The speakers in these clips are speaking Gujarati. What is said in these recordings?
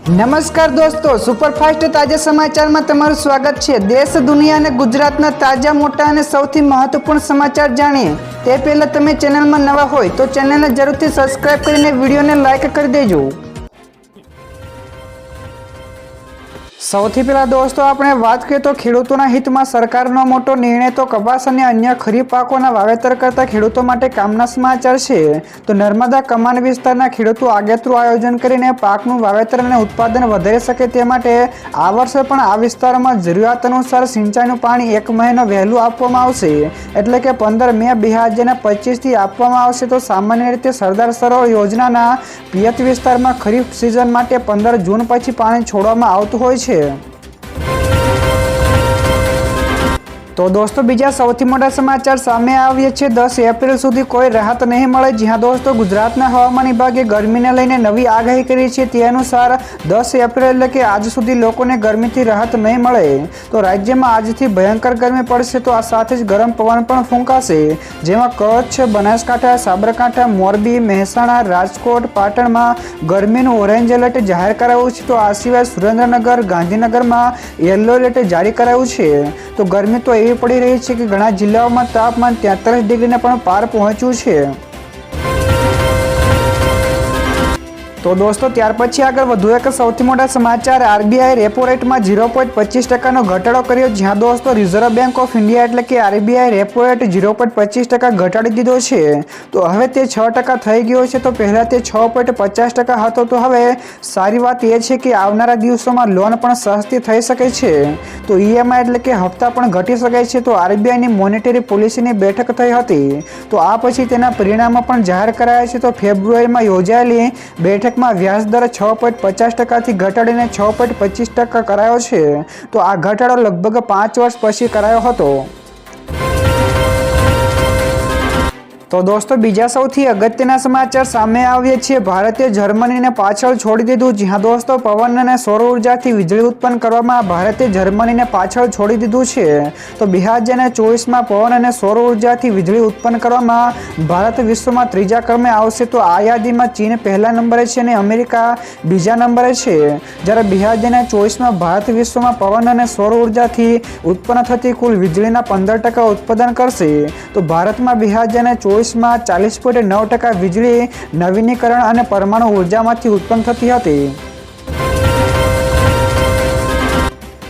નમસ્કાર દોસ્તો, સુપરફાસ્ટ તાજા સમાચારમાં તમારું સ્વાગત છે। દેશ, દુનિયા અને ગુજરાતના તાજા, મોટા અને સૌથી મહત્વપૂર્ણ સમાચાર જાણીએ તે પહેલા તમે ચેનલમાં નવા હોય તો ચેનલને જરૂરથી સબસ્ક્રાઇબ કરીને વિડીયોને લાઇક કરી દેજો। સૌથી પહેલા દોસ્તો આપણે વાત કરીએ તો ખેડૂતોના હિતમાં સરકારનો મોટો નિર્ણય તો કપાસ અને અન્ય ખરીફ પાકોના વાવેતર કરતા ખેડૂતો માટે કામના સમાચાર છે। તો નર્મદા કમાન વિસ્તારના ખેડૂતો આગેતરું આયોજન કરીને પાકનું વાવેતર અને ઉત્પાદન વધારી શકે તે માટે આ વર્ષે પણ આ વિસ્તારોમાં જરૂરિયાત અનુસાર સિંચાઈનું પાણી 1 મહિનો વહેલું આપવામાં આવશે, એટલે કે 15 મે 2025થી આપવામાં આવશે। તો સામાન્ય રીતે સરદાર સરોવર યોજનાના પિયત વિસ્તારમાં ખરીફ સિઝન માટે 15 જૂન પછી પાણી છોડવામાં આવતું હોય છે। તો દોસ્તો બીજા સૌથી મોટા સમાચાર સામે આવ્યા છે। 10 એપ્રિલ સુધી કોઈ રાહત નહીં મળે। જ્યાં દોસ્તો ગુજરાતના હવામાન વિભાગે ગરમીને લઈને નવી આગાહી કરી છે। તે અનુસાર 10 એપ્રિલ એટલે કે આજ સુધી લોકોને ગરમીથી રાહત નહીં મળે। તો રાજ્યમાં આજથી ભયંકર ગરમી પડશે। તો આ સાથે જ ગરમ પવન પણ ફૂંકાશે, જેમાં કચ્છ, બનાસકાંઠા, સાબરકાંઠા, મોરબી, મહેસાણા, રાજકોટ, પાટણમાં ગરમીનું ઓરેન્જ એલર્ટ જાહેર કરાયું છે। તો આ સિવાય સુરેન્દ્રનગર, ગાંધીનગરમાં યલો એલર્ટ જારી કરાયું છે। તો ગરમી તો પડી રહી છે કે ઘણા જિલ્લાઓમાં તાપમાન 43 ડિગ્રીને પણ પાર પહોંચ્યું છે। તો દોસ્તો ત્યાર પછી આગળ વધુ એક સૌથી મોટા સમાચાર, આરબીઆઈ રેપો રેટમાં 0.25% ઘટાડો કર્યો। જ્યાં દોસ્તો રિઝર્વ બેંક ઓફ ઇન્ડિયા એટલે કે આરબીઆઈ રેપો રેટ 0.25% ઘટાડી દીધો છે। તો હવે તે 6% થઈ ગયો છે। તો પહેલા તે 6.50% હતો। તો હવે સારી વાત એ છે કે આવનારા દિવસોમાં લોન પણ સસ્તી થઈ શકે છે। તો ઈએમઆઈ એટલે કે હપ્તા પણ ઘટી શકે છે। તો આરબીઆઈની મોનેટરી પોલિસીની બેઠક થઈ હતી। તો આ પછી તેના પરિણામો પણ જાહેર કરાયા છે। તો ફેબ્રુઆરીમાં યોજાયેલી બેઠક વ્યાજ દર 6.50%થી ઘટાડીને 6.25% કરાયો છે। તો આ ઘટાડો લગભગ 5 વર્ષ પછી કરાયો હતો। તો દોસ્તો બીજા સૌથી અગત્યના સમાચાર સામે આવ્યા છે। ભારતે જર્મનીને પાછળ છોડી દીધું। જ્યાં દોસ્તો પવન અને સૌર ઉર્જાથી વીજળી ઉત્પન્ન કરવામાં ભારતે જર્મનીને પાછળ છોડી દીધું છે। તો 2024માં પવન અને સૌર ઉર્જાથી વીજળી ઉત્પન્ન કરવામાં ભારત વિશ્વમાં ત્રીજા ક્રમે આવશે। તો આ યાદીમાં ચીન પહેલા નંબરે છે અને અમેરિકા બીજા નંબરે છે। જ્યારે 2024માં ભારત વિશ્વમાં પવન અને સૌર ઉર્જાથી ઉત્પન્ન થતી કુલ વીજળીના 15% ઉત્પાદન કરશે। તો ભારતમાં 2024માં 40.9% વીજળી નવીનીકરણ અને પરમાણુ ઉર્જામાંથી ઉત્પન્ન થતી હતી।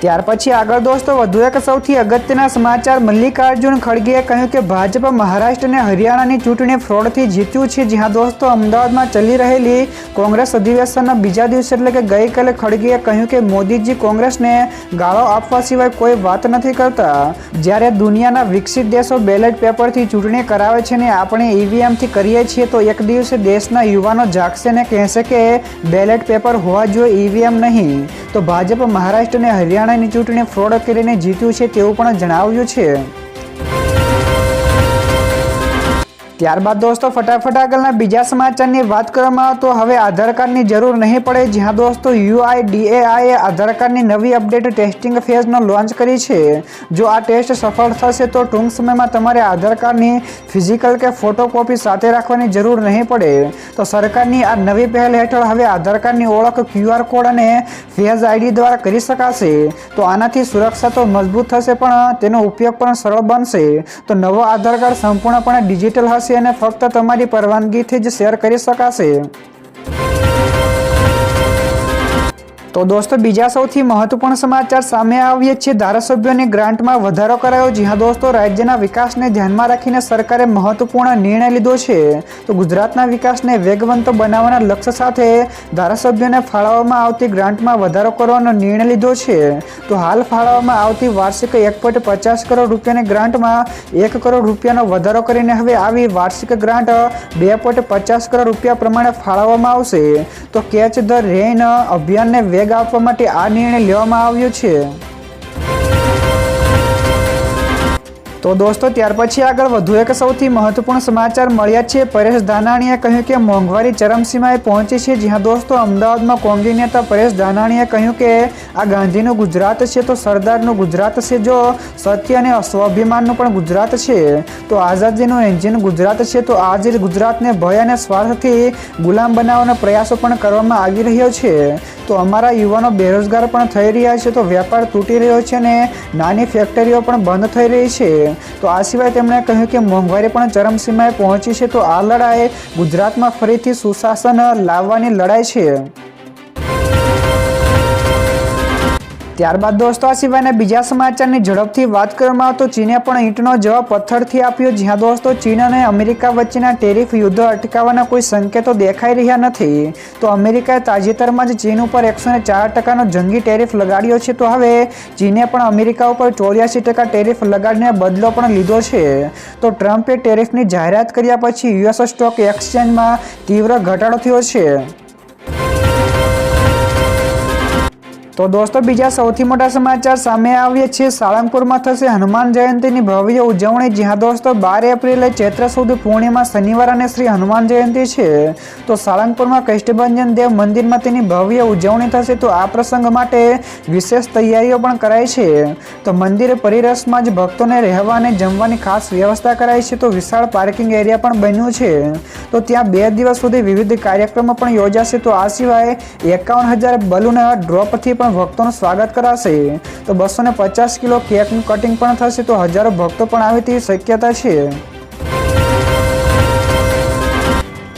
ત્યાર પછી આગળ દોસ્તો વધુ એક સૌથી અગત્યના સમાચાર, મલ્લિકાર્જુન ખડગેએ કહ્યું કે ભાજપ મહારાષ્ટ્ર અને હરિયાણાની ચૂંટણી ફ્રોડથી જીત્યું છે। જ્યાં દોસ્તો અમદાવાદમાં ચાલી રહેલી કોંગ્રેસ અધિવેશનના બીજા દિવસે એટલે કે ગઈકાલે ખડગેએ કહ્યું કે મોદીજી કોંગ્રેસને ગાળો આપવા સિવાય કોઈ વાત નથી કરતા। જ્યારે દુનિયાના વિકસિત દેશો બેલેટ પેપરથી ચૂંટણી કરાવે છે ને આપણે ઈવીએમથી કરીએ છીએ, તો એક દિવસે દેશના યુવાનો જાગશે ને કહેશે કે બેલેટ પેપર હોવા જોઈએ, ઈવીએમ નહીં। તો ભાજપ મહારાષ્ટ્ર અને હરિયાણાની ચૂંટણી ફ્રોડ કરીને જીત્યું છે તેવું પણ જણાવ્યું છે। ત્યારબાદ દોસ્તો ફટાફટ આગળના બીજા સમાચારની વાત કરવામાં આવે તો હવે આધાર કાર્ડની જરૂર નહીં પડે। જ્યાં દોસ્તો યુઆઈડીએઆઈએ આધાર કાર્ડની નવી અપડેટ ટેસ્ટિંગ ફેઝનો લોન્ચ કરી છે। જો આ ટેસ્ટ સફળ થશે તો ટૂંક સમયમાં તમારે આધાર કાર્ડની ફિઝિકલ કે ફોટોકોપી સાથે રાખવાની જરૂર નહીં પડે। તો સરકારની આ નવી પહેલ હેઠળ હવે આધાર કાર્ડની ઓળખ QR કોડ અને ફેઝ આઈડી દ્વારા કરી શકાશે। તો આનાથી સુરક્ષા તો મજબૂત થશે પણ તેનો ઉપયોગ પણ સરળ બનશે। તો નવો આધાર કાર્ડ સંપૂર્ણપણે ડિજિટલ હશે અને ફક્ત તમારી પરવાનગીથી જ શેર કરી શકાશે। તો દોસ્તો બીજા સૌથી મહત્વપૂર્ણ સમાચાર સામે આવ્યા છે। ધારાસભ્યોની ગ્રાન્ટમાં વધારો કરાયો। જ્યાં દોસ્તો રાજ્યના વિકાસને ધ્યાનમાં રાખીને સરકારે મહત્વપૂર્ણ નિર્ણય લીધો છે। તો ગુજરાતના વિકાસને વેગવંતો બનાવવાના લક્ષ્ય સાથે ધારાસભ્યોને ફાળવવામાં આવતી ગ્રાન્ટમાં વધારો કરવાનો નિર્ણય લીધો છે। તો હાલ ફાળવવામાં આવતી વાર્ષિક 1.50 કરોડ રૂપિયાની ગ્રાન્ટમાં 1 કરોડ રૂપિયાનો વધારો કરીને હવે આવી વાર્ષિક ગ્રાન્ટ 2.50 કરોડ રૂપિયા પ્રમાણે ફાળવવામાં આવશે। તો કેચ ધ રેઇન અભિયાનને વેગ આપવા માટે આ નિર્ણય લેવામાં આવ્યો છે। તો દોસ્તો ત્યાર પછી આગળ વધુ એક સૌથી મહત્વપૂર્ણ સમાચાર મળ્યા છે। પરેશ ધાનાણીએ કહ્યું કે મોંઘવારી ચરમસીમાએ પહોંચી છે। જ્યાં દોસ્તો અમદાવાદમાં કોંગ્રેસ નેતા પરેશ ધાનાણીએ કહ્યું કે આ ગાંધીનું ગુજરાત છે તો સરદારનું ગુજરાત છે, જો સત્ય અને સ્વાભિમાનનું પણ ગુજરાત છે, તો આઝાદીનું એન્જિન ગુજરાત છે। તો આ જ ગુજરાતને ભય અને સ્વાર્થથી ગુલામ બનાવવાનો પ્રયાસો પણ કરવામાં આવી રહ્યો છે। તો અમારા યુવાનો બેરોજગાર પણ થઈ રહ્યા છે, તો વેપાર તૂટી રહ્યો છે અને નાની ફેક્ટરીઓ પણ બંધ થઈ રહી છે. તો આ સિવાય તેમણે કહ્યું કે મોંઘવારી પણ ચરમસીમાએ પહોંચી છે. તો આ લડાઈ ગુજરાતમાં ફરીથી સુશાસન લાવવાની લડાઈ છે. ત્યારબાદ દોસ્તો આ સિવાયના બીજા સમાચારની ઝડપથી વાત કરવામાં આવે તો ચીને પણ ઈંટનો જવાબ પથ્થરથી આપ્યો. જ્યાં દોસ્તો ચીન અને અમેરિકા વચ્ચેના ટેરિફ યુદ્ધ અટકાવવાના કોઈ સંકેતો દેખાઈ રહ્યા નથી. તો અમેરિકાએ તાજેતરમાં જ ચીન ઉપર 104% જંગી ટેરિફ લગાડ્યો છે. તો હવે ચીને પણ અમેરિકા ઉપર 84% ટેરિફ લગાડીને બદલો પણ લીધો છે. તો ટ્રમ્પે ટેરિફની જાહેરાત કર્યા પછી યુએસ સ્ટોક એક્સચેન્જમાં તીવ્ર ઘટાડો થયો છે. તો દોસ્તો બીજા સૌથી મોટા સમાચાર સામે આવ્યા છે. સાળંગપુરમાં થશે હનુમાન જયંતીની ભવ્ય ઉજવણી. જ્યાં દોસ્તો 12 એપ્રિલે ચૈત્ર સુદ પૂર્ણિમા શનિવાર અને શ્રી હનુમાન જયંતી છે. તો સાળંગપુરમાં કષ્ટભંજન દેવ મંદિરમાં તેની ભવ્ય ઉજવણી થશે. તો આ પ્રસંગ માટે વિશેષ તૈયારીઓ પણ કરાઈ છે. તો મંદિર પરિસરમાં જ ભક્તોને રહેવા અને જમવાની ખાસ વ્યવસ્થા કરાઈ છે. તો વિશાળ પાર્કિંગ એરિયા પણ બન્યું છે. તો ત્યાં 2 દિવસ સુધી વિવિધ કાર્યક્રમો પણ યોજાશે. તો આ સિવાય 51,000 બલૂન ડ્રોપથી પણ ભક્તોનું સ્વાગત કરાશે. તો 250 કિલો કેકનું કટિંગ પણ થશે. તો હજારો ભક્તો પણ આવે તેવી શક્યતા છે.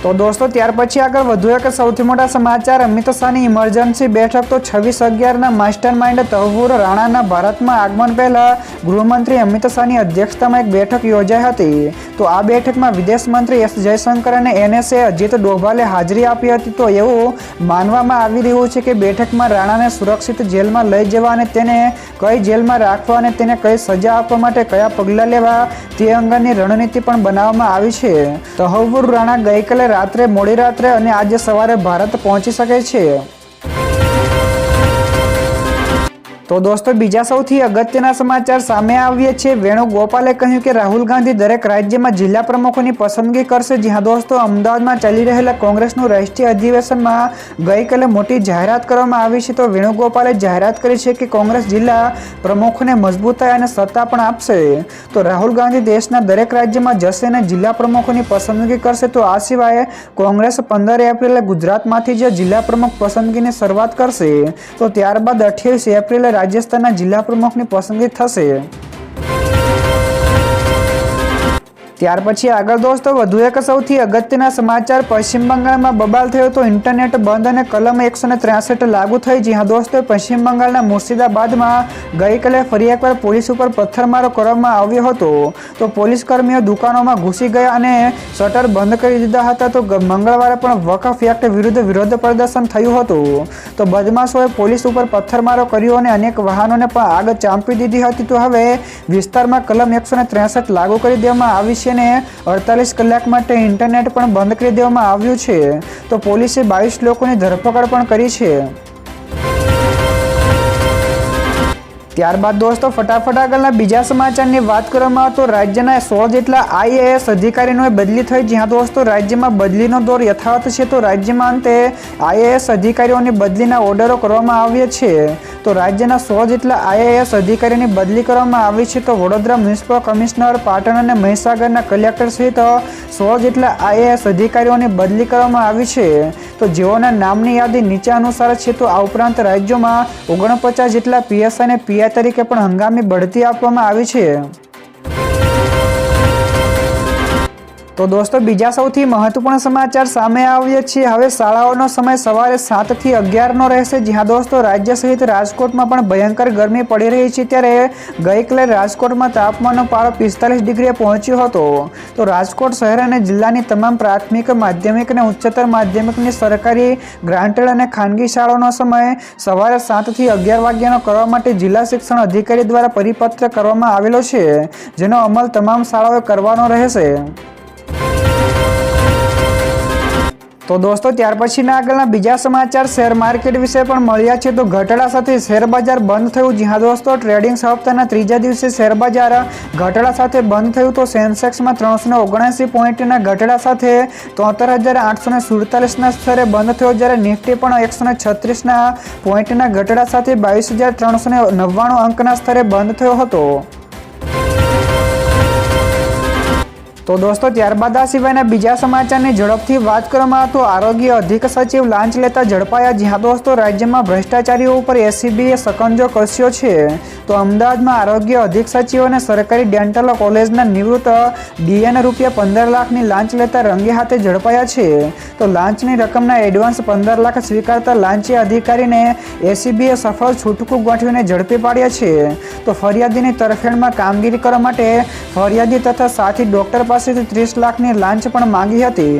તો દોસ્તો ત્યાર પછી આગળ વધુ એક સૌથી મોટા સમાચાર. અમિત શાહની ઇમરજન્સી બેઠક. તો 26/11ના માસ્ટર માઇન્ડ તહવ્વુર રાણાના ભારતમાં આગમન પહેલા ગૃહમંત્રી અમિત શાહની અધ્યક્ષતામાં એક બેઠક યોજાઈ હતી. તો આ બેઠકમાં વિદેશ મંત્રી એસ જયશંકર અને NSA અજીત ડોભાલે હાજરી આપી હતી. તો એવું માનવામાં આવી રહ્યું છે કે બેઠકમાં રાણાને સુરક્ષિત જેલમાં લઈ જવા અને તેને કઈ જેલમાં રાખવા અને તેને કઈ સજા આપવા માટે કયા પગલાં લેવા તે અંગેની રણનીતિ પણ બનાવવામાં આવી છે. તહવ્વુર રાણા ગઈકાલે રાત્રે મોડી રાત્રે અને આજે સવારે ભારત પહોંચી શકે છે. તો દોસ્તો બીજા સૌથી અગત્યના સમાચાર સામે આવ્યા છે. વેણુગોપાલે કહ્યું કે રાહુલ ગાંધી દરેક રાજ્યમાં જિલ્લા પ્રમુખોની પસંદગી કરશે. જ્યાં દોસ્તો અમદાવાદમાં ચાલી રહેલા કોંગ્રેસનું રાષ્ટ્રીય અધિવેશનમાં ગઈકાલે મોટી જાહેરાત કરવામાં આવી છે. તો વેણુગોપાલે જાહેરાત કરી છે કે કોંગ્રેસ જિલ્લા પ્રમુખોને મજબૂતાઈ અને સત્તા પણ આપશે. તો રાહુલ ગાંધી દેશના દરેક રાજ્યમાં જશે અને જિલ્લા પ્રમુખોની પસંદગી કરશે. તો આ સિવાય કોંગ્રેસ 15 એપ્રિલે ગુજરાતમાંથી જ જિલ્લા પ્રમુખ પસંદગીની શરૂઆત કરશે. તો ત્યારબાદ 28 એપ્રિલે રાજસ્થાનના જિલ્લા પ્રમુખની પસંદગી થશે. ત્યાર પછી આગળ દોસ્તો વધુ એક સૌથી અગત્યના સમાચાર. પશ્ચિમ બંગાળમાં બબાલ થયો. તો ઇન્ટરનેટ બંધ અને કલમ 163 લાગુ થઈ. જ્યાં દોસ્તો પશ્ચિમ બંગાળના મુર્શિદાબાદમાં ગઈકાલે ફરી એકવાર પોલીસ ઉપર પથ્થરમારો કરવામાં આવ્યો હતો. તો પોલીસ કર્મીઓ દુકાનોમાં ઘૂસી ગયા અને શટર બંધ કરી દીધા હતા. તો મંગળવારે પણ વકફ એક્ટ વિરુદ્ધ વિરોધ પ્રદર્શન થયું હતું. તો બદમાશોએ પોલીસ ઉપર પથ્થરમારો કર્યો અને અનેક વાહનોને પણ આગ ચાંપી દીધી હતી. તો હવે વિસ્તારમાં કલમ 163 લાગુ કરી દેવામાં આવી છે અને 48 કલાક માટે ઇન્ટરનેટ પણ બંધ કરી દેવામાં આવ્યું છે. તો પોલીસે 22 લોકોની ધરપકડ પણ કરી છે. ત્યારબાદ દોસ્તો ફટાફટ આગળના બીજા સમાચારની વાત કરવામાં આવે તો રાજ્યના 16 જેટલા IAS અધિકારીઓની બદલી થઈ. જ્યાં દોસ્તો રાજ્યમાં બદલીનો દોર યથાવત છે. તો રાજ્યમાં અંતે IAS અધિકારીઓની બદલીના ઓર્ડરો કરવામાં આવ્યા છે. તો રાજ્યના 16 જેટલા IAS અધિકારીઓની બદલી કરવામાં આવી છે. તો વડોદરા મ્યુનિસિપલ કમિશનર, પાટણ અને મહીસાગરના કલેક્ટર સહિત 16 જેટલા IAS અધિકારીઓની બદલી કરવામાં આવી છે. તો જેઓના નામની યાદી નીચે અનુસાર છે. તો આ ઉપરાંત રાજ્યોમાં 49 જેટલા PSI અને PI તરીકે પણ હંગામી બઢતી આપવામાં આવી છે. તો દોસ્તો બીજા સૌથી મહત્વપૂર્ણ સમાચાર સામે આવ્યા છે. હવે શાળાઓનો સમય સવારે 7 થી 11નો રહેશે. જ્યાં દોસ્તો રાજ્ય સહિત રાજકોટમાં પણ ભયંકર ગરમી પડી રહી છે. ત્યારે ગઈકાલે રાજકોટમાં તાપમાનનો પારો 45 ડિગ્રીએ પહોંચ્યો હતો. તો રાજકોટ શહેર અને જિલ્લાની તમામ પ્રાથમિક, માધ્યમિક અને ઉચ્ચતર માધ્યમિકની સરકારી, ગ્રાન્ટેડ અને ખાનગી શાળાઓનો સમય સવારે 7 થી 11 વાગ્યાનો કરવા માટે જિલ્લા શિક્ષણ અધિકારી દ્વારા પરિપત્ર કરવામાં આવેલો છે, જેનો અમલ તમામ શાળાઓએ કરવાનો રહેશે. તો દોસ્તો ત્યાર પછીના આગળના બીજા સમાચાર શેર માર્કેટ વિશે પણ મળ્યા છે. તો ઘટાડા સાથે શેર બજાર બંધ થયું. જ્યાં દોસ્તો ટ્રેડિંગ હપ્તાના ત્રીજા દિવસે શેર બજાર ઘટાડા સાથે બંધ થયું. તો સેન્સેક્સમાં 379 પોઈન્ટના ઘટાડા સાથે 73,847ના સ્તરે બંધ થયો. જ્યારે નિફ્ટી પણ 136ના પોઈન્ટના ઘટાડા સાથે 22,399 અંકના સ્તરે બંધ થયો હતો. તો દોસ્તો ત્યારબાદ આ સિવાયના બીજા સમાચારની ઝડપથી વાત કરવામાં તો આરોગ્ય અધિક સચિવ લાંચ લેતા ઝડપાયા. જ્યાં દોસ્તો રાજ્યમાં ભ્રષ્ટાચારીઓ ઉપર એસીબીએ શકંજો કસ્યો છે. તો અમદાવાદમાં આરોગ્ય અધિક સચિવ અને સરકારી ડેન્ટલ કોલેજના નિવૃત્ત ડીએન રૂપિયા 15 લાખની લાંચ લેતા રંગે હાથે ઝડપાયા છે. તો લાંચની રકમના એડવાન્સ 15 લાખ સ્વીકારતા લાંચી અધિકારીને એસીબીએ સફળ છૂટકું ગોઠવીને ઝડપી પાડ્યા છે. તો ફરિયાદીની તરફેણમાં કામગીરી કરવા માટે ફરિયાદી તથા સાથી ડોક્ટર પાસેથી 30 લાખની લાંચ પણ માંગી હતી.